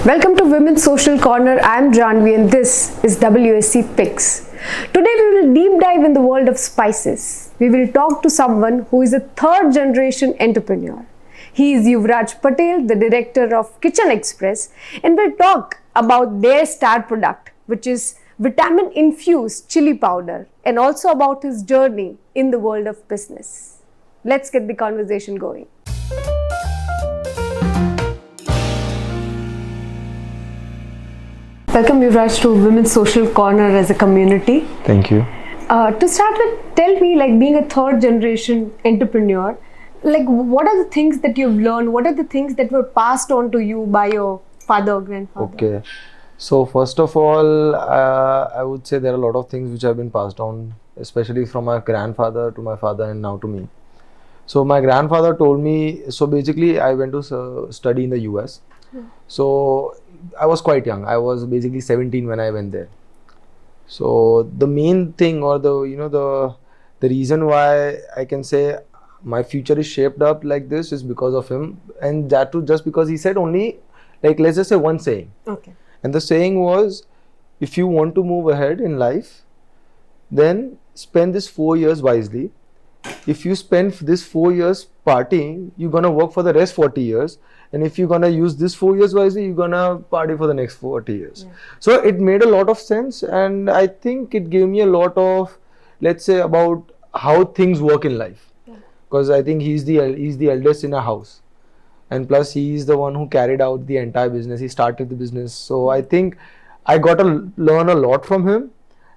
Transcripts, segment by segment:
Welcome to Women's Social Corner. I am Janvi and this is WSC Picks. Today we will deep dive in the world of spices. We will talk to someone who is a third generation entrepreneur. He is Yuvraj Patel, the director of Kitchen Xpress, and we'll talk about their star product, which is Vitamin-infused Chilli Powder, and also about his journey in the world of business. Let's get the conversation going. Welcome, Yuvraj, to Women's Social Corner as a community. Thank you. To start with, tell me, like being a third generation entrepreneur, like what are the things that you've learned? What are the things that were passed on to you by your father or grandfather? Okay. So first of all, I would say there are a lot of things which have been passed on, especially from my grandfather to my father and now to me. So my grandfather told me, so basically I went to study in the US. So I was quite young. I was basically 17 when I went there. So the main thing, or the reason why I can say my future is shaped up like this is because of him, and that too just because he said only, like, let's just say one saying. Okay. And the saying was, if you want to move ahead in life, then spend this 4 years wisely. If you spend this 4 years partying, you're gonna work for the rest 40 years. And if you're gonna use this 4 years wisely, you're gonna party for the next 40 years. Yeah. So it made a lot of sense, and I think it gave me a lot of, let's say, about how things work in life. Because I think he's the eldest in a house, and plus he's the one who carried out the entire business. He started the business, so I think I got to learn a lot from him,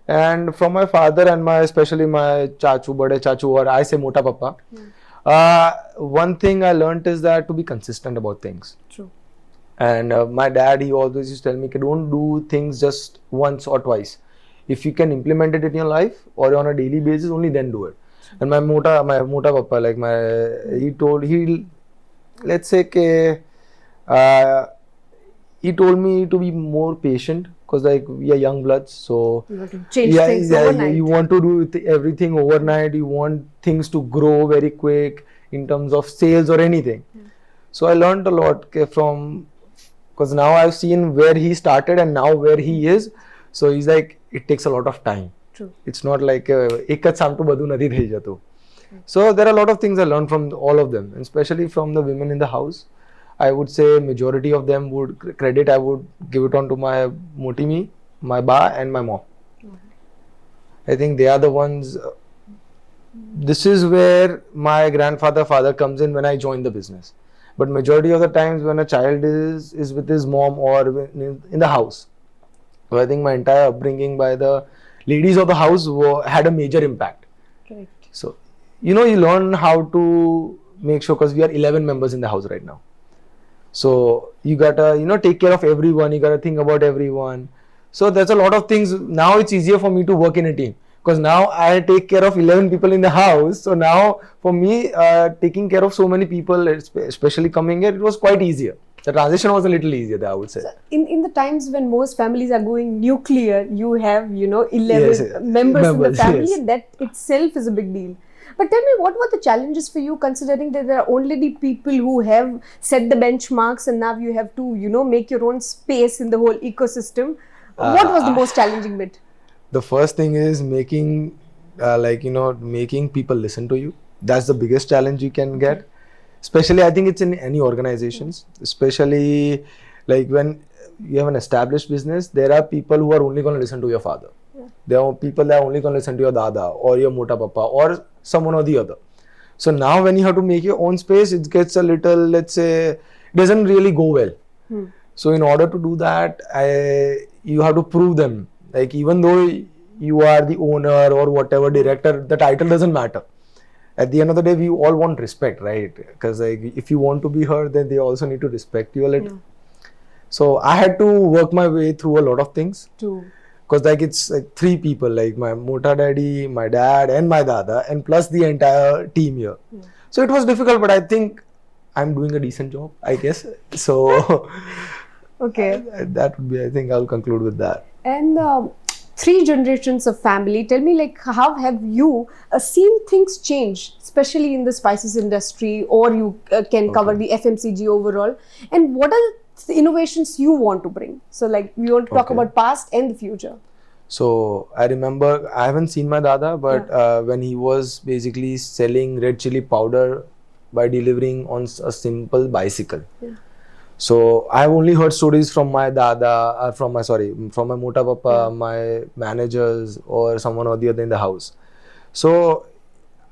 and from my father and especially my chachu, bade chachu, or I say mota papa. One thing I learned is that to be consistent about things. True. And my dad, he always used to tell me, don't do things just once or twice. If you can implement it in your life or on a daily basis, only then do it. True. And my mota papa, like he told me to be more patient, because like we are young bloods, so you want to change things overnight. You want to do everything overnight. You want things to grow very quick in terms of sales or anything. So I learned a lot from, because now I've seen where he started and now where he is. So he's like, it takes a lot of time. True. It's not like ekat saam to badhu nathi thei jato. So there are a lot of things I learned from all of them, and especially from the women in the house. I would say majority of them would credit, I would give it on to my Motimi, my ba and my mom. I think they are the ones. This is where my father comes in when I joined the business. But majority of the times when a child is with his mom or in the house. So I think my entire upbringing by the ladies of the house had a major impact. Correct. So, you learn how to make sure, because we are 11 members in the house right now. So you gotta, take care of everyone. You gotta think about everyone. So there's a lot of things. Now it's easier for me to work in a team, because now I take care of 11 people in the house. So now for me, taking care of so many people, especially coming here, it was quite easier. The transition was a little easier, I would say. So in the times when most families are going nuclear, you have, 11 members in the family, and that itself is a big deal. But tell me, what were the challenges for you, considering that there are already people who have set the benchmarks and now you have to, make your own space in the whole ecosystem? What was the most challenging bit? The first thing is making people listen to you. That's the biggest challenge you can get. Especially, I think it's in any organizations, especially like when you have an established business, there are people who are only going to listen to your father. There are people that are only going to listen to your dada or your mota papa or someone or the other. So now when you have to make your own space, it gets a little, let's say, it doesn't really go well. So in order to do that, you have to prove them. Like, even though you are the owner or whatever, director, the title doesn't matter. At the end of the day, we all want respect, right? Because like, if you want to be heard, then they also need to respect you a little. So I had to work my way through a lot of things. Because like it's like 3 people, like my mota daddy, my dad and my dada, and plus the entire team here. So it was difficult, but I think I'm doing a decent job, I guess. So okay, that would be, I think I'll conclude with that. And 3 generations of family, tell me, like, how have you seen things change, especially in the spices industry, or you can cover the FMCG overall, and what are the the innovations you want to bring? So like we want to talk Okay. about past and the future. So I remember, I haven't seen my dada, but when he was basically selling red chili powder by delivering on a simple bicycle. Yeah. So I've only heard stories from my dada, from my mota papa, my managers, or someone or the other in the house. So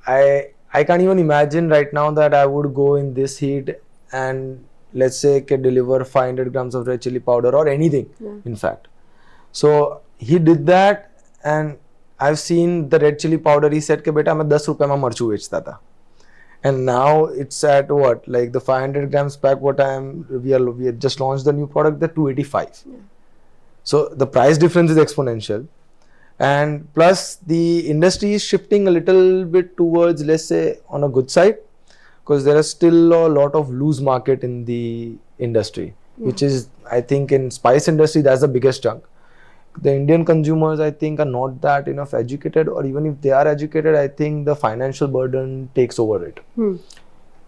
I can't even imagine right now that I would go in this heat and let's say can deliver 500 grams of red chili powder or anything. In fact, so he did that, and I've seen the red chili powder. He said, "Ke beta, मैं 10 रुपए में मर्चू बेचता था." And now it's at what, like the 500 grams pack. We have just launched the new product, the 285. So the price difference is exponential, and plus the industry is shifting a little bit towards, let's say, on a good side, because there is still a lot of loose market in the industry, which is, I think, in spice industry that's the biggest chunk. The Indian consumers, I think, are not that enough educated, or even if they are educated, I think the financial burden takes over it.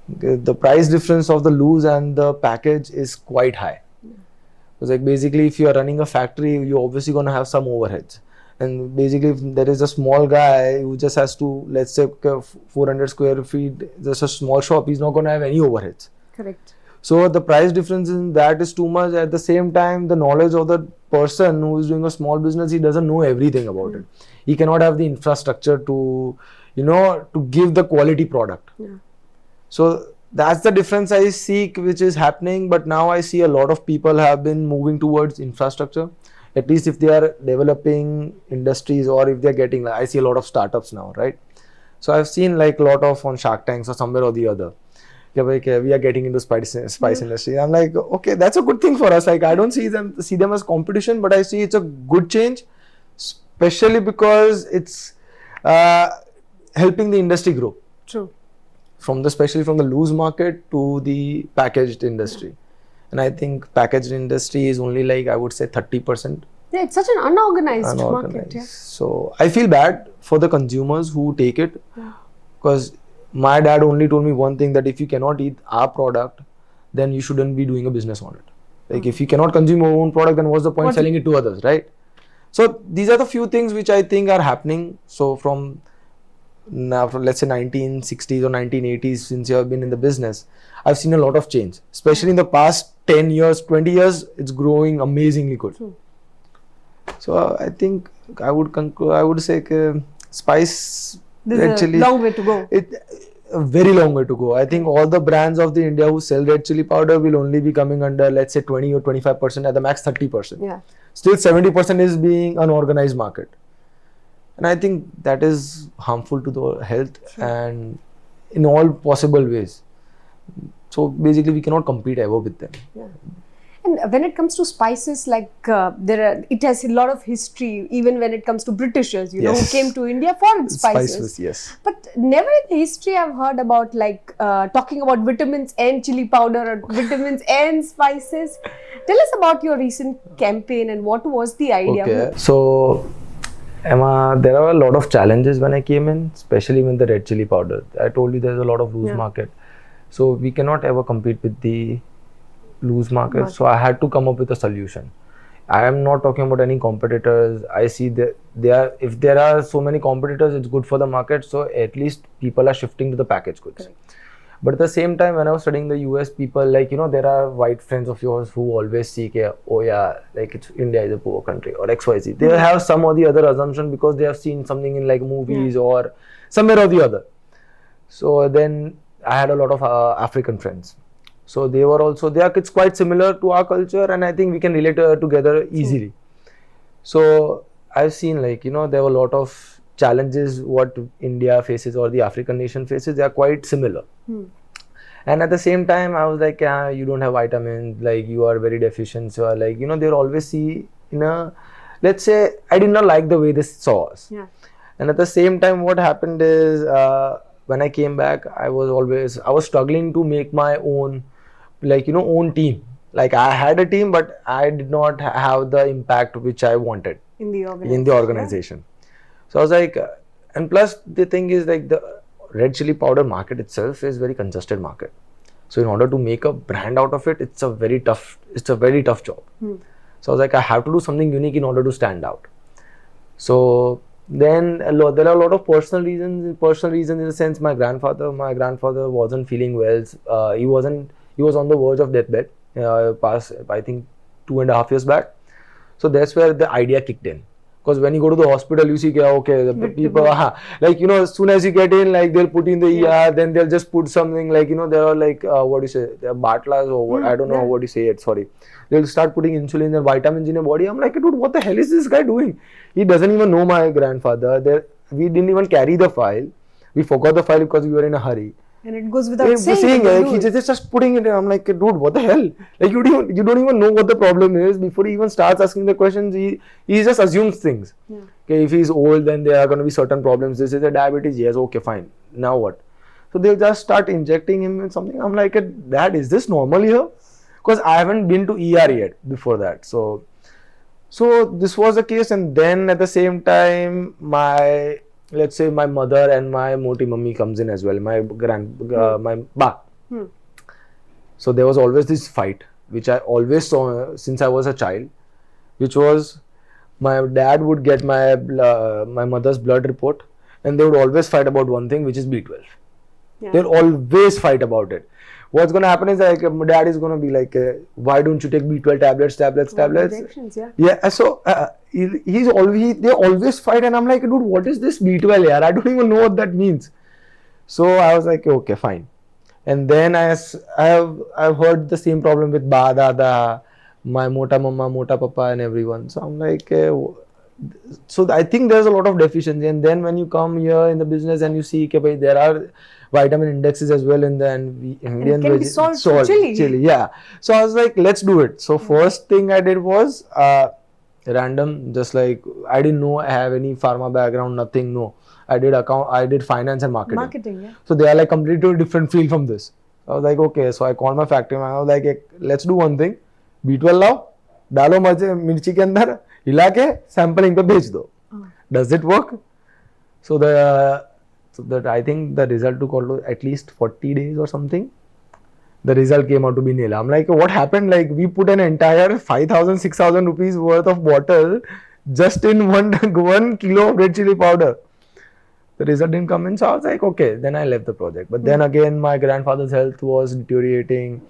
The price difference of the loose and the package is quite high. Because like basically, if you are running a factory, you're obviously going to have some overheads. And basically, if there is a small guy who just has to, let's say, 400 square feet, just a small shop, he's not going to have any overheads. Correct. So the price difference in that is too much. At the same time, the knowledge of the person who is doing a small business, he doesn't know everything about it. He cannot have the infrastructure to, to give the quality product. So that's the difference I see, which is happening. But now I see a lot of people have been moving towards infrastructure. At least if they are developing industries, or if they're getting, I see a lot of startups now, right? So I've seen like a lot of on Shark Tanks or somewhere or the other. We are getting into spice industry. I'm like, okay, that's a good thing for us. Like, I don't see them as competition, but I see it's a good change, especially because it's helping the industry grow. True. Especially from the loose market to the packaged industry. And I think packaged industry is only like, I would say 30%. Yeah, it's such an unorganized market. Yeah. So I feel bad for the consumers who take it, because my dad only told me one thing, that if you cannot eat our product, then you shouldn't be doing a business on it. Like if you cannot consume your own product, then what's the point selling it to others, right? So these are the few things which I think are happening. So from now, let's say 1960s or 1980s, since you have been in the business, I've seen a lot of change, especially in the past 10 years, 20 years, it's growing amazingly good. So I think I would conclude, I would say spice, there's a long way to go. A very long way to go. I think all the brands of the India who sell red chili powder will only be coming under, let's say 20 or 25%, at the max 30%. Yeah. Still 70% is being unorganized market. And I think that is harmful to the health and in all possible ways. So basically we cannot compete ever with them. Yeah. And when it comes to spices, like it has a lot of history, even when it comes to Britishers, who came to India for its spices. Yes. But never in the history I've heard about talking about vitamins and chili powder, or vitamins and spices. Tell us about your recent campaign and what was the idea? Okay, so Emma, there are a lot of challenges when I came in, especially with the red chili powder. I told you there's a lot of loose market. So we cannot ever compete with the loose market. So I had to come up with a solution. I am not talking about any competitors. I see that if there are so many competitors, it's good for the market. So at least people are shifting to the packaged goods. Correct. But at the same time, when I was studying the US, people there are white friends of yours who always see, India is a poor country or XYZ. They have some or the other assumption because they have seen something in like movies or somewhere or the other. So then I had a lot of African friends. So they were also, it's quite similar to our culture, and I think we can relate together easily. So I've seen there were a lot of challenges what India faces or the African nation faces. They are quite similar. And at the same time, I was like, you don't have vitamins, you are very deficient. So they'll always see let's say, I did not like the way they saw us. Yeah. And at the same time, what happened is, when I came back, I was struggling to make my own, own team. Like I had a team, but I did not have the impact which I wanted in the organization. So I was like, and plus the thing is the red chili powder market itself is very congested market. So in order to make a brand out of it, it's a very tough job. So I was like, I have to do something unique in order to stand out. So then there are a lot of personal reasons in the sense my grandfather wasn't feeling well. He was on the verge of deathbed, past I think 2.5 years back. So that's where the idea kicked in. Because when you go to the hospital, you see, okay, the people, like, you know, as soon as you get in, like, they'll put you in the ER, then they'll just put something, like, you know, there are like, what do you say, there are Bartlas or what, I don't know what you say it, sorry. They'll start putting insulin and vitamins in your body. I'm like, dude, what the hell is this guy doing? He doesn't even know my grandfather. We didn't even carry the file. We forgot the file because we were in a hurry. And it goes without saying. Like, he just putting it in. I'm like, dude, what the hell? Like, you don't even know what the problem is before he even starts asking the questions. He just assumes things. Okay, if he's old, then there are going to be certain problems. This is a diabetes. Yes, okay, fine. Now what? So they'll just start injecting him with something. I'm like, Dad, is this normal here? Because I haven't been to ER yet before that. So this was the case, and then at the same time, let's say my mother and my moti mummy comes in as well, my ba. So there was always this fight, which I always saw since I was a child, which was my dad would get my mother's blood report, and they would always fight about one thing, which is B12. They'll always fight about it. What's going to happen is, like, my dad is going to be like, why don't you take B12 tablets? Yeah. So they always fight, and I'm like, dude, what is this B12 here? I don't even know what that means. So I was like, okay, fine. And then I've heard the same problem with ba dada, my mota mama, mota papa, and everyone. So I'm like, so I think there's a lot of deficiency. And then when you come here in the business and you see, okay, there are vitamin indexes as well in the Indian can be salt chili. Yeah. So I was like, let's do it. So first thing I did was random, just like, I didn't know I have any pharma background, nothing. No, I did finance and marketing. So they are like completely different field from this. I was like, okay. So I called my factory man. I was like, let's do one thing. B12 lao, डालो मिर्ची के अंदर, हिला के sampling पे भेज दो. Does it work? So that I think the result took at least 40 days or something. The result came out to be nil. I'm like, what happened? Like, we put an entire 5,000, 6,000 rupees worth of bottle just in one kilo of red chili powder. The result didn't come in. So I was like, okay. Then I left the project. But then again, my grandfather's health was deteriorating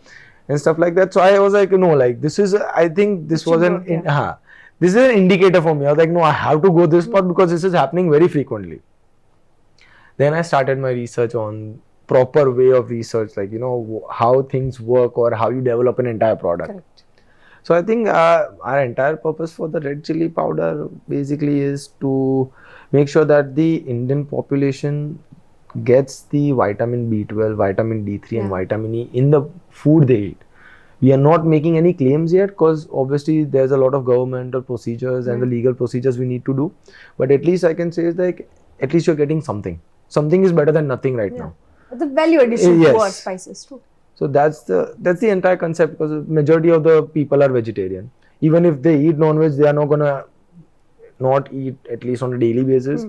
and stuff like that. So I was like, no, like, this is, I think this was this is an indicator for me. I was like, no, I have to go this path because this is happening very frequently. Then I started my research on proper way of research, like, you know, how things work or how you develop an entire product. Correct. So I think our entire purpose for the red chili powder basically is to make sure that the Indian population gets the vitamin B12, vitamin D3 and vitamin E in the food they eat. We are not making any claims yet because obviously there's a lot of governmental procedures and the legal procedures we need to do. But at least I can say is like, at least you're getting something. Something is better than nothing right now. The value addition to our spices too. So that's the entire concept, because the majority of the people are vegetarian. Even if they eat non-veg, they are not gonna not eat at least on a daily basis.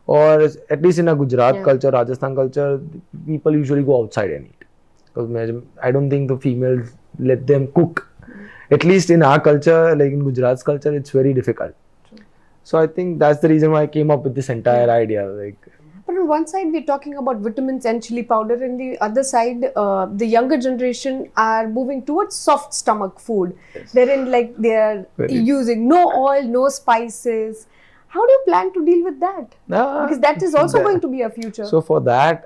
Or at least in a Gujarat culture, Rajasthan culture, people usually go outside and eat. Because I don't think the females let them cook. At least in our culture, like in Gujarat's culture, it's very difficult. So I think that's the reason why I came up with this entire idea. Like, but on one side, we're talking about vitamins and chili powder, and the other side, the younger generation are moving towards soft stomach food, wherein like they are using no oil, no spices. How do you plan to deal with that? Because that is also going to be a future. So for that,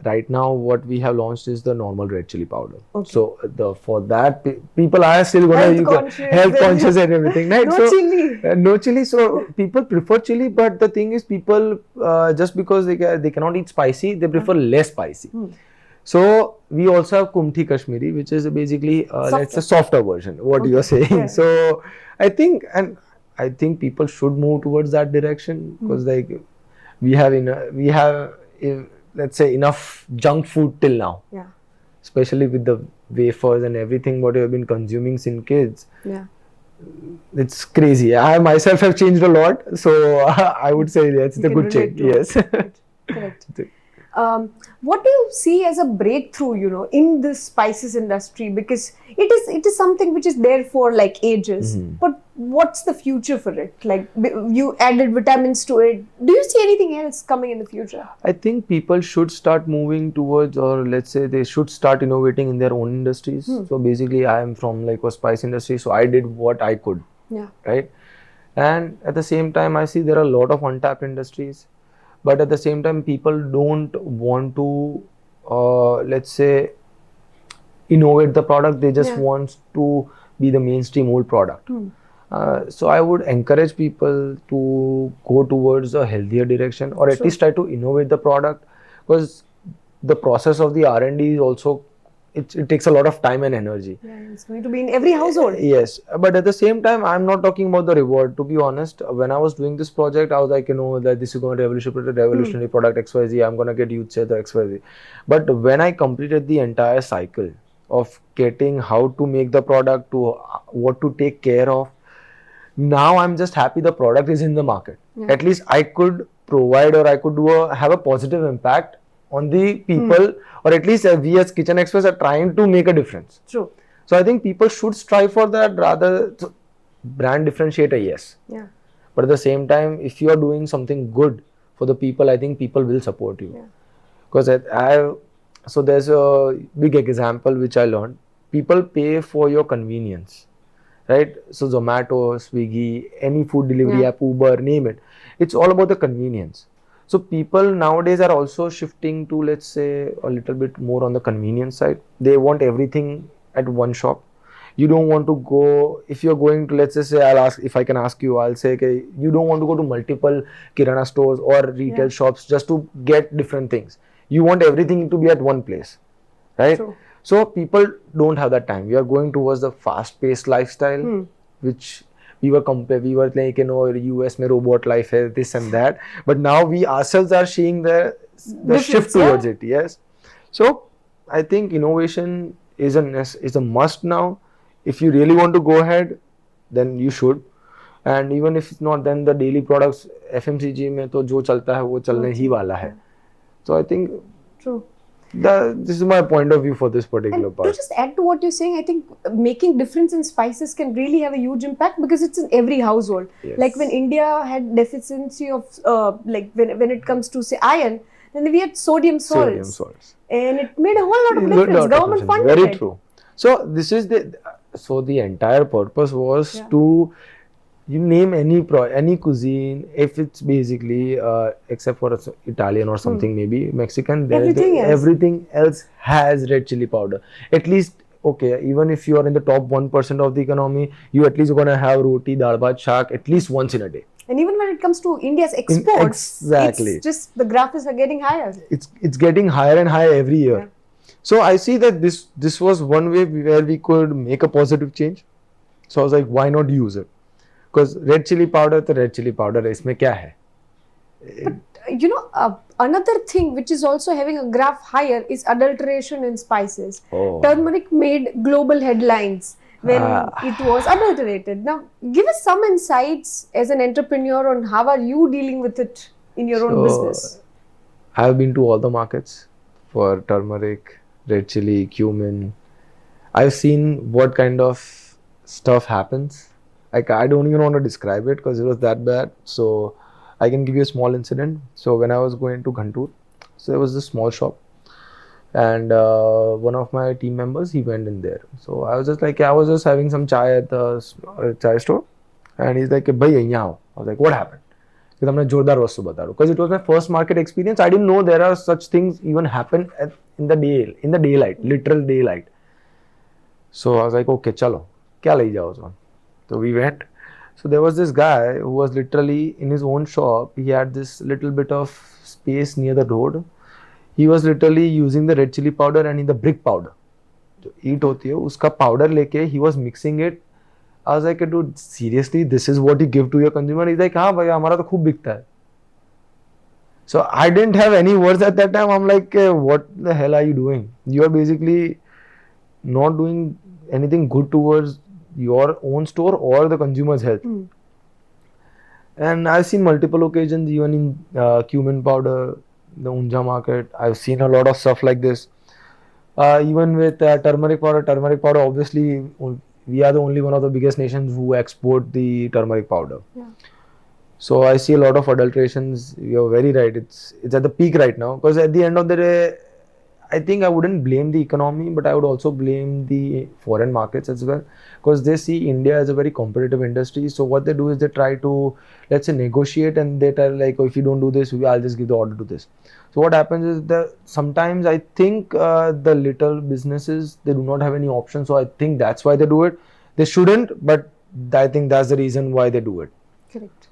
right now what we have launched is the normal red chili powder. Okay. So for that, people are still going to health conscious and everything, right? No chili. No chili. So people prefer chili, but the thing is, people just because they cannot eat spicy, they prefer less spicy. So we also have Kumthi Kashmiri, which is basically it's a softer version. What you are saying. Yeah. So I think people should move towards that direction, because like we have let's say enough junk food till now. Yeah. Especially with the wafers and everything what you have been consuming since kids. Yeah. It's crazy. I myself have changed a lot, so I would say that's the good change. Yes. Correct. What do you see as a breakthrough, in the spices industry? Because it is something which is there for like ages. But what's the future for it? Like you added vitamins to it. Do you see anything else coming in the future? I think people should start moving towards, or let's say they should start innovating in their own industries. So basically, I am from like a spice industry, so I did what I could. Yeah. Right. And at the same time, I see there are a lot of untapped industries, but at the same time, people don't want to, let's say, innovate the product. They just want to be the mainstream old product. So I would encourage people to go towards a healthier direction, or at least try to innovate the product, because the process of the R&D is also, it takes a lot of time and energy. Yeah, it's going to be in every household. Yes, but at the same time, I'm not talking about the reward. To be honest, when I was doing this project, I was like, that this is going to revolutionary product XYZ. I'm going to get youth share the XYZ. But when I completed the entire cycle of getting how to make the product, to what to take care of, now I'm just happy the product is in the market. At least I could provide, or I could have a positive impact on the people, or at least we as Kitchen Xpress are trying to make a difference. True. So I think people should strive for that, rather brand differentiator, yes. Yeah. But at the same time, if you are doing something good for the people, I think people will support you. Because so there's a big example which I learned. People pay for your convenience, right? So Zomato, Swiggy, any food delivery app, Uber, name it. It's all about the convenience. So people nowadays are also shifting to, let's say, a little bit more on the convenience side. They want everything at one shop. You don't want to go, if you're going to, let's say, if I can ask you, I'll say, okay, you don't want to go to multiple kirana stores or retail shops just to get different things. You want everything to be at one place, right? True. So people don't have that time. We are going towards the fast-paced lifestyle, which we were like, US mein robot life hai, this and that. But now we ourselves are seeing the shift towards it. Yes. So I think innovation is a must now. If you really want to go ahead, then you should. And even if it's not, then the daily products, FMCG mein to jo chalta hai, wo chalne hi wala hai. So I think this is my point of view for this particular part. To just add to what you're saying, I think making difference in spices can really have a huge impact, because it's in every household. Like when India had deficiency of like when it comes to say iron, then we had sodium salts. And it made a whole lot of difference. Government funded it. Very true. So this is the entire purpose was to, you name any cuisine, if it's basically except for Italian or something, maybe Mexican, everything else has red chili powder. At least, okay, even if you are in the top 1% of the economy, you at least gonna have roti, dal bhat, shaak at least once in a day. And even when it comes to India's exports, it's just the graph are getting higher. It's getting higher and higher every year. So I see that this was one way where we could make a positive change. So I was like, why not use it? Because red chili powder, the red chili powder, isme kya hai? But another thing which is also having a graph higher is adulteration in spices. Turmeric made global headlines when it was adulterated. Now, give us some insights as an entrepreneur on how are you dealing with it in your own business. I have been to all the markets for turmeric, red chili, cumin. I've seen what kind of stuff happens. Like, I don't even want to describe it because it was that bad. So I can give you a small incident. So when I was going to Ghantur, so there was this small shop, and one of my team members, he went in there. So I was just like, I was just having some chai at the chai store, and he's like, "Bhai, yahan aao." I was like, "What happened?" Because I'm जोरदार वस्तु बता रहा हूँ. Because it was my first market experience. I didn't know there are such things even happen in the daylight, literal daylight. So I was like, okay, चलो, क्या ले जाओ उसमें? So we went. So there was this guy who was literally in his own shop. He had this little bit of space near the road. He was literally using the red chili powder and in the brick powder. जो ईट होती है उसका powder लेके he was mixing it. I was like, dude, seriously, this is what you give to your consumer? He's like, हाँ भाई हमारा तो खूब बिकता है. So I didn't have any words at that time. I'm like, what the hell are you doing? You are basically not doing anything good towards your own store or the consumer's health. And I've seen multiple occasions, even in cumin powder, the Unja market. I've seen a lot of stuff like this. Even with turmeric powder, obviously, we are the only one of the biggest nations who export the turmeric powder. Yeah. So I see a lot of adulterations. You're very right. It's at the peak right now, because at the end of the day, I think I wouldn't blame the economy, but I would also blame the foreign markets as well, because they see India as a very competitive industry. So what they do is they try to, let's say, negotiate, and they tell like, oh, if you don't do this, I'll just give the order to this. So what happens is that sometimes I think the little businesses, they do not have any option. So I think that's why they do it. They shouldn't, but I think that's the reason why they do it. Correct.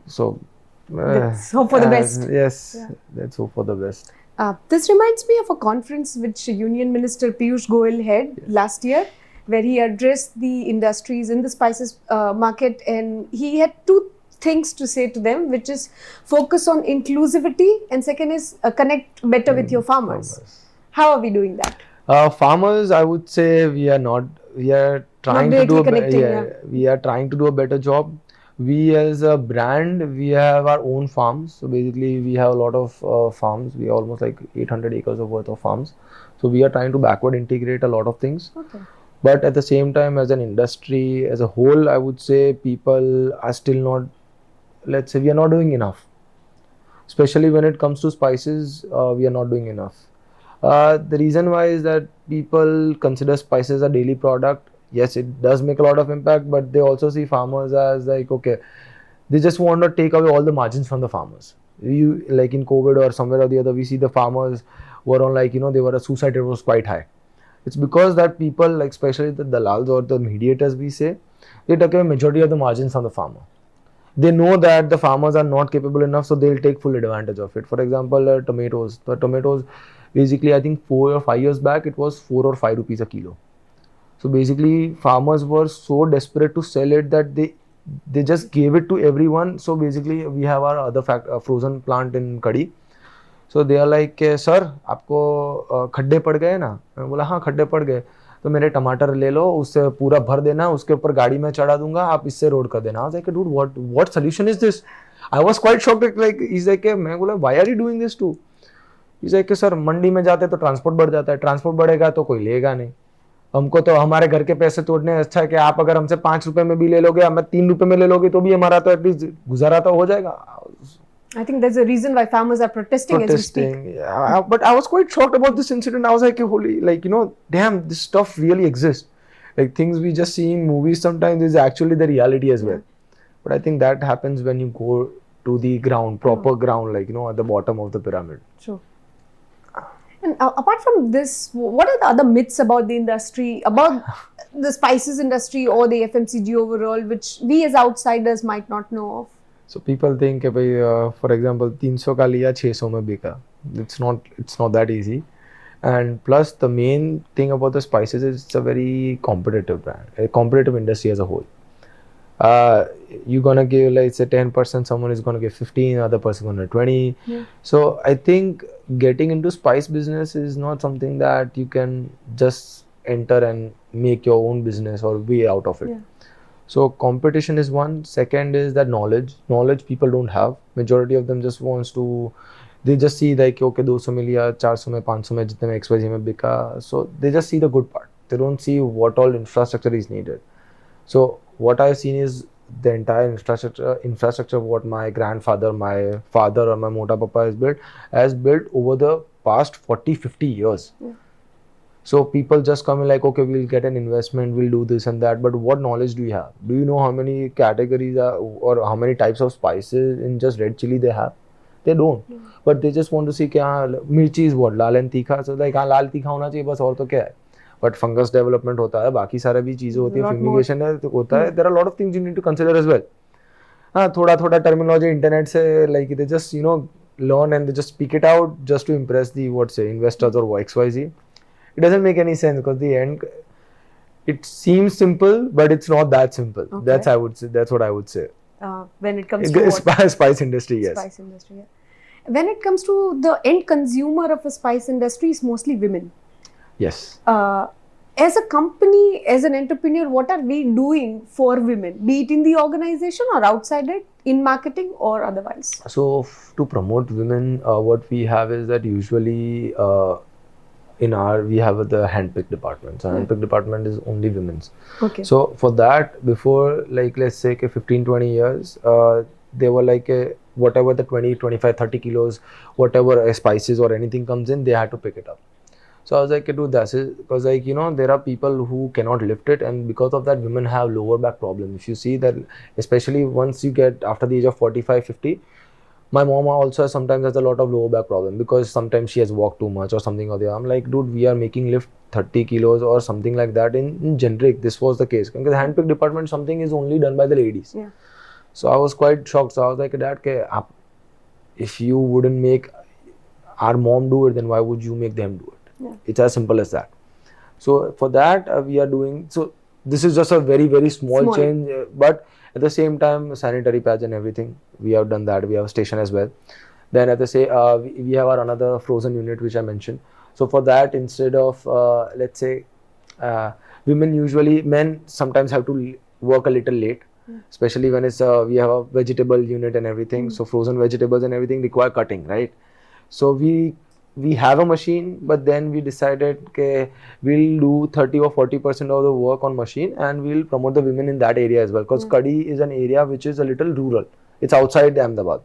So let's hope for the best. Yes, Yeah. let's hope for the best. This reminds me of a conference which Union Minister Piyush Goyal had last year, where he addressed the industries in the spices market, and he had two things to say to them, which is focus on inclusivity, and second is connect better with your farmers. How are we doing that? Farmers, I would say we are not. We are trying to do we are trying to do a better job. We as a brand, we have our own farms. So basically, we have a lot of farms. We are almost like 800 acres of worth of farms. So we are trying to backward integrate a lot of things. Okay. But at the same time, as an industry, as a whole, I would say people are still not, let's say, we are not doing enough. Especially when it comes to spices, we are not doing enough. The reason why is that people consider spices a daily product. Yes, it does make a lot of impact, but they also see farmers as like, okay, they just want to take away all the margins from the farmers. You, like in COVID or somewhere or the other, we see the farmers were on like, they were, a suicide rate was quite high. It's because that people, like especially the dalals or the mediators, we say, they take away majority of the margins from the farmer. They know that the farmers are not capable enough, so they'll take full advantage of it. For example, tomatoes. The tomatoes, basically, I think 4 or 5 years back, it was 4 or 5 rupees a kilo. So basically, farmers were so desperate to sell it that they just gave it to everyone. So basically, we have our other frozen plant in Kadi. So they are like, sir, आपको खड्डे पड़ गए ना? मैं बोला हाँ खड्डे पड़ गए. तो मेरे टमाटर ले लो, उससे पूरा भर देना, उसके ऊपर गाड़ी में चढ़ा दूंगा, आप इससे रोड कर देना. I was like, dude, what solution is this? I was quite shocked. Like, he's like, मैं बोला, why are you doing this too? He's like, sir मंडी में जाते तो ट्रांसपोर्ट बढ़ जाता है, ट्रांसपोर्ट बढ़ेगा तो कोई लेगा नहीं. हमको तो हमारे घर के पैसे तोड़ने अच्छा है कि आप अगर हमसे 5 रुपए में भी ले लोगे, हमें 3 रुपए में ले लोगे तो भी हमारा तो एटलीस्ट गुजारा तो हो जाएगा. I think there's a reason why farmers are protesting as we speak. Yeah, but I was quite shocked about this incident. I was like, holy, like, damn, this stuff really exists. Like, things we just see in movies sometimes is actually the reality as well. But I think that happens when you go to the ground, proper ground, like, at the bottom of the pyramid. Sure. And apart from this, what are the other myths about the industry, about the spices industry or the FMCG overall, which we as outsiders might not know of? So people think, for example, 300 ka liya, 600 mein bika. It's not that easy. And plus, the main thing about the spices is it's a very competitive brand, a competitive industry as a whole. You're gonna give, like, say 10%, someone is gonna give 15, other person gonna 20. Yeah. So I think getting into spice business is not something that you can just enter and make your own business or way out of it. Yeah. So competition is one. Second is that knowledge people don't have. Majority of them just wants to, they just see like, okay, 200 mein liya, 400 mein, 500 mein, jitne mein XYZ mein bika. So they just see the good part. They don't see what all infrastructure is needed. So what I've seen is the entire infrastructure what my grandfather, my father or my Mota Papa has built over the past 40-50 years. Yeah. So people just come in like, okay, we'll get an investment, we'll do this and that. But what knowledge do you have? Do you know how many categories or how many types of spices in just red chili they have? They don't. Yeah. But they just want to see कि mirchi is what, lal and tikha. So like लाल तीखा होना चाहिए बस और तो क्या है? But fungus development होता है, बाकी सारा भी चीजें होती है, fumigation है तो होता है. There are a lot of things you need to consider as well. हाँ, थोड़ा terminology internet से like they just learn and they just speak it out just to impress the investors or XYZ. It doesn't make any sense because the end, it seems simple, but it's not that simple. Okay. That's what I would say. When it comes to spice industry, yes. Spice industry, yeah. When it comes to the end consumer of a spice industry, it's mostly women. Yes. As a company, as an entrepreneur, what are we doing for women, be it in the organization or outside it, in marketing or otherwise? So to promote women, what we have is that usually we have the handpick department. So handpick department is only women's. Okay. So for that, before like let's say 15-20 years, they were like whatever the 20, 25, 30 kilos, whatever spices or anything comes in, they had to pick it up. So I was like, dude, that's it. Because like, there are people who cannot lift it, and because of that, women have lower back problem. If you see that, especially once you get after the age of 45, 50, my mom also sometimes has a lot of lower back problem because sometimes she has walked too much or something or the other. I'm like, dude, we are making lift 30 kilos or something like that in generic. This was the case. Because handpick department, something is only done by the ladies. Yeah. So I was quite shocked. So I was like, Dad, if you wouldn't make our mom do it, then why would you make them do it? Yeah. It's as simple as that. So for that, we are doing, so this is just a very, very small change, but at the same time, sanitary pads and everything, we have done that. We have a station as well. Then at the same, we have our another frozen unit, which I mentioned. So for that, instead of, let's say, men sometimes have to work a little late, especially when it's, we have a vegetable unit and everything. So frozen vegetables and everything require cutting, right? So we have a machine, but then we decided okay, we'll do 30 or 40% of the work on machine, and we'll promote the women in that area as well, because Kadi is an area which is a little rural. It's outside Ahmedabad.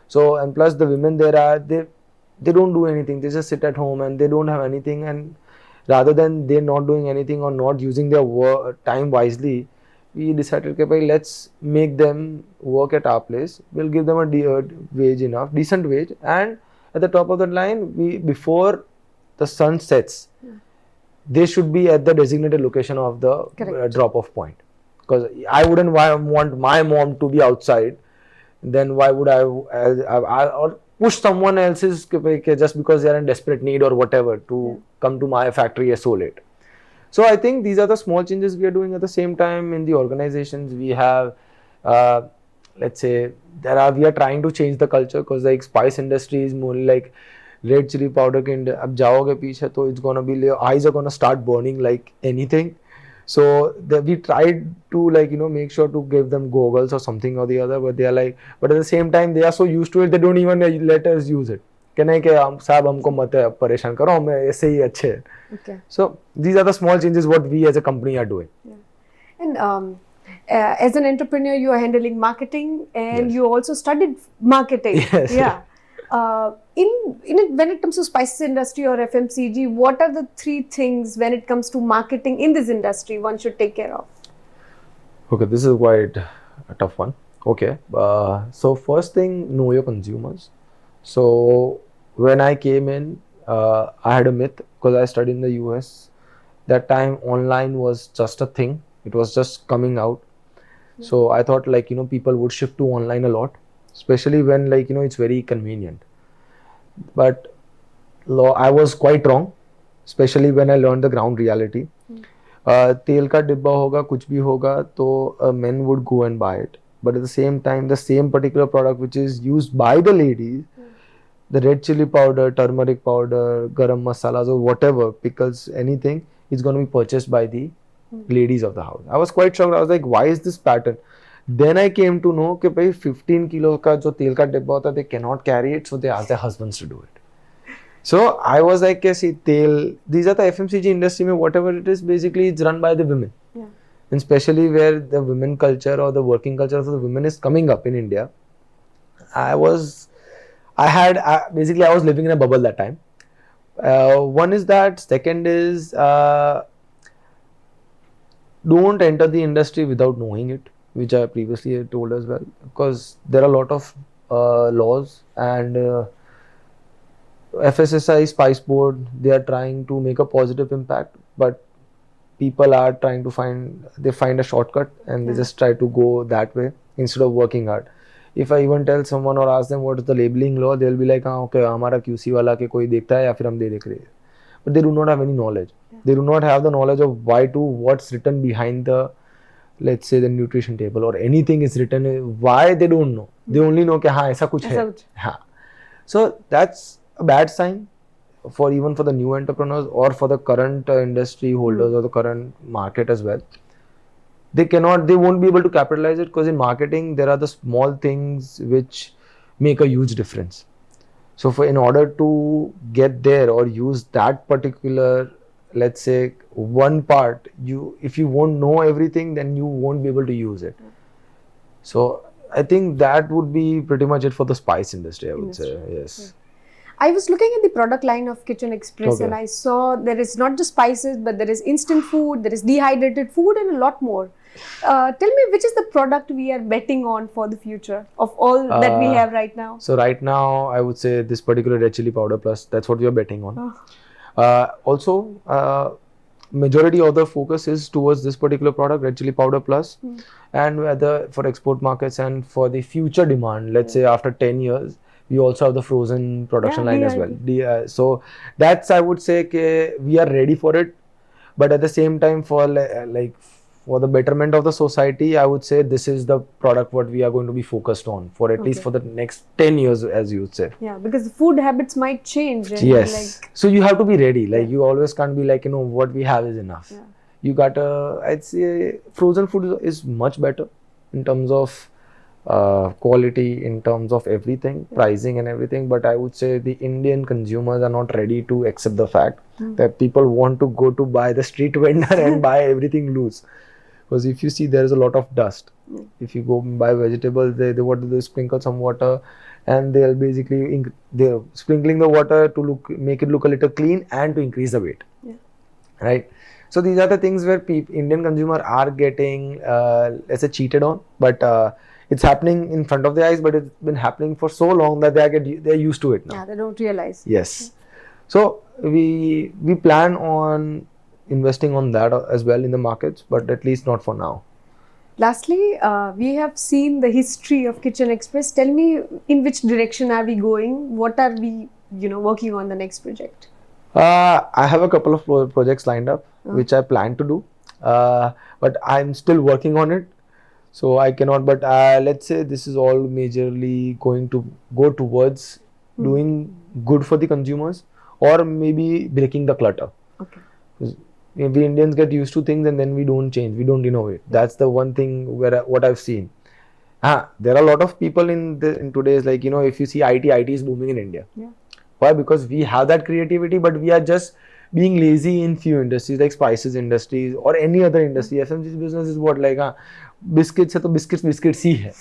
So, and plus the women there they don't do anything. They just sit at home and they don't have anything, and rather than they're not doing anything or not using their time wisely, we decided okay, let's make them work at our place. We'll give them a decent wage, and at the top of the line, before the sun sets, they should be at the designated location of the drop-off point. Because I wouldn't want my mom to be outside. Then why would I or push someone else's just because they are in desperate need or whatever to come to my factory so late. So I think these are the small changes we are doing. At the same time, in the organizations, we have let's say we are trying to change the culture, because like spice industry is more like red chili powder ke ab jaoge piche to it's gonna be eyes are gonna start burning like anything. So we tried to make sure to give them goggles or something or the other, but they are like, but at the same time they are so used to it they don't even let us use it. Can I साहब हमको मत परेशान करो हम ऐसे ही अच्छे हैं. Okay. So these are the small changes what we as a company are doing. Yeah. And as an entrepreneur, you are handling marketing, and you also studied marketing. Yes. Yeah. When it comes to spices industry or FMCG, what are the 3 things when it comes to marketing in this industry one should take care of? Okay, this is quite a tough one. Okay, so first thing, know your consumers. So when I came in, I had a myth because I studied in the US. That time online was just a thing. It was just coming out. So I thought people would shift to online a lot, especially when it's very convenient. But I was quite wrong, especially when I learned the ground reality. तेल का डिब्बा होगा कुछ भी होगा तो men would go and buy it. But at the same time, the same particular product which is used by the ladies, the red chili powder, turmeric powder, garam masalas or whatever, pickles, anything, is going to be purchased by the ladies of the house. I was quite shocked. I was like, why is this pattern? Then I came to know कि भाई 15 kilo का जो तेल का डिब्बा होता है, they cannot carry it, so they ask their husbands to do it. So I was like, see, these are the FMCG industry, whatever it is, basically it's run by the women. Yeah. And especially where the women culture or the working culture of the women is coming up in India. I was living in a bubble that time. One is that. Second is, don't enter the industry without knowing it, which I previously told as well, because there are a lot of laws and FSSI, Spice Board, they are trying to make a positive impact, but people are trying to find a shortcut and they just try to go that way instead of working hard. If I even tell someone or ask them what is the labeling law, they'll be like, okay, हमारा QC वाला के कोई देखता है या फिर हम देख रहे हैं. But they do not have any knowledge. They do not have the knowledge of what's written behind the, let's say, the nutrition table or anything is written. Why they don't know. They only know कि हाँ ऐसा कुछ है. हाँ. So that's a bad sign. for even for the new entrepreneurs or for the current industry holders or the current market as well, they won't be able to capitalize it, because in marketing there are the small things which make a huge difference. So in order to get there or use that particular, let's say, one part, if you won't know everything, then you won't be able to use it. So I think that would be pretty much it for the spice industry, I would say. Yes. Yeah. I was looking at the product line of Kitchen Xpress, and I saw there is not just spices, but there is instant food, there is dehydrated food, and a lot more. Tell me, which is the product we are betting on for the future of all that we have right now? So right now, I would say this particular Red Chilli Powder Plus, that's what we are betting on. Also, majority of the focus is towards this particular product, Red Chilli Powder Plus, and whether for export markets and for the future demand, let's say after 10 years, we also have the frozen production line as well. So that's, I would say, we are ready for it, but at the same time, for for the betterment of the society, I would say this is the product what we are going to be focused on for at least for the next 10 years, as you would say. Yeah, because the food habits might change. And yes. So you have to be ready. Like you always can't be like, what we have is enough. Yeah. You gotta, I'd say frozen food is much better in terms of quality, in terms of everything, pricing and everything. But I would say the Indian consumers are not ready to accept the fact that people want to go to buy the street vendor and buy everything loose. Because if you see, there is a lot of dust. If you go buy vegetables, they what do they sprinkle some water, and they'll basically they're sprinkling the water to make it look a little clean and to increase the weight. Right. So these are the things where Indian consumer are getting let's say cheated on, but it's happening in front of their eyes. But it's been happening for so long that they're used to it now. Yeah, they don't realize. Yes. So we plan on investing on that as well in the markets, but at least not for now. Lastly, we have seen the history of Kitchen Xpress. Tell me, in which direction are we going? What are we, working on the next project? I have a couple of projects lined up, which I plan to do, but I'm still working on it. So I cannot, but let's say this is all majorly going to go towards doing good for the consumers, or maybe breaking the clutter. Okay. We Indians get used to things and then we don't change, we don't innovate. That's the one thing where what I've seen. There are a lot of people in today's, like, if you see IT is booming in India. Yeah. Why? Because we have that creativity, but we are just being lazy in few industries like spices industries or any other industry. FMCG business is what, like biscuits hai to biscuits hi hai.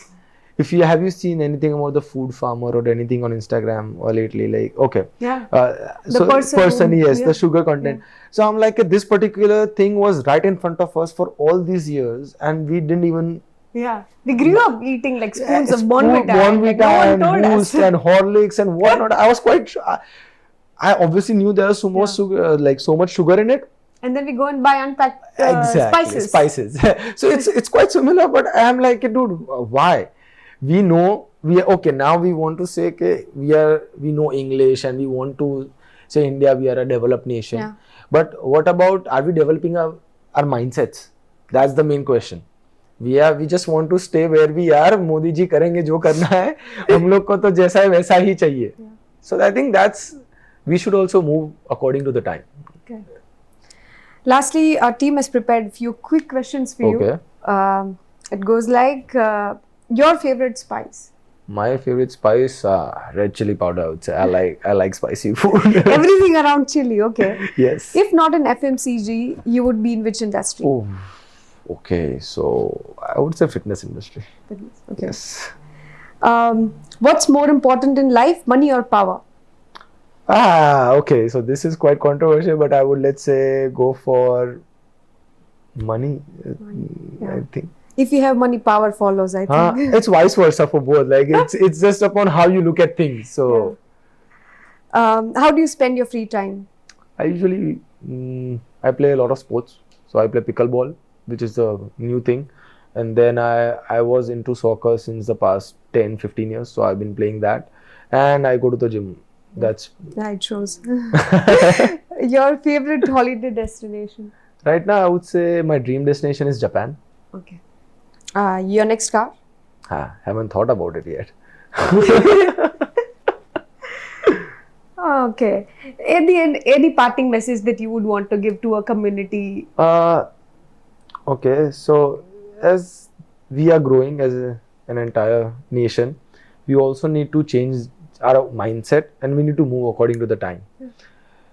If you have you seen anything about the food farmer or anything on Instagram or lately, like the person yes, the sugar content. So I'm like, this particular thing was right in front of us for all these years, and we didn't even. Yeah, we grew up eating like spoons of Bonvita and Boost and Horlicks and whatnot. I was quite. I obviously knew there was so much sugar, like so much sugar in it. And then we go and buy unpacked spices. So it's quite similar, but I'm like, dude, why? We know now we want to say we know English and we want to say India, we are a developed nation. Yeah. But what about, are we developing our mindsets? That's the main question. We just want to stay where we are. Modi ji karenge jo karna hai. Hum log ko to jaisa hai waisa hi chahiye. So I think we should also move according to the time. Okay. Lastly, our team has prepared a few quick questions for you. It goes like, your favorite spice? My favorite spice, red chili powder, I would say. I like spicy food. Everything around chili, okay. Yes. If not in FMCG, you would be in which industry? Oh, okay. So I would say fitness industry. Fitness, okay. Yes. What's more important in life, money or power? Okay. So this is quite controversial, but I would, let's say, go for money. I think. If you have money, power follows, I think. It's vice versa for both. Like it's just upon how you look at things. So, how do you spend your free time? I usually I play a lot of sports. So I play pickleball, which is a new thing, and then I was into soccer since the past 10-15 years. So I've been playing that, and I go to the gym. It shows. Your favorite holiday destination? Right now, I would say my dream destination is Japan. Okay. Your next car? Haven't thought about it yet. Okay. At the end, any parting message that you would want to give to a community? Okay, so as we are growing as an entire nation, we also need to change our mindset and we need to move according to the time.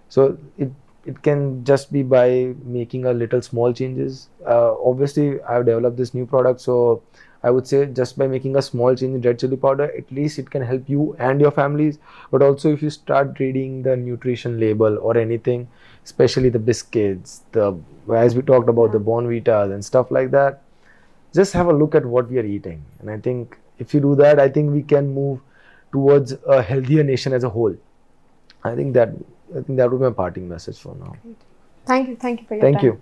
So it can just be by making a little small changes. Obviously, I've developed this new product, so I would say just by making a small change in red chili powder, at least it can help you and your families. But also, if you start reading the nutrition label or anything, especially the biscuits, the as we talked about the Bonvitas and stuff like that, just have a look at what we are eating. And I think if you do that, I think we can move towards a healthier nation as a whole. I think that would be my parting message for now. Thank you for your Thank time. you.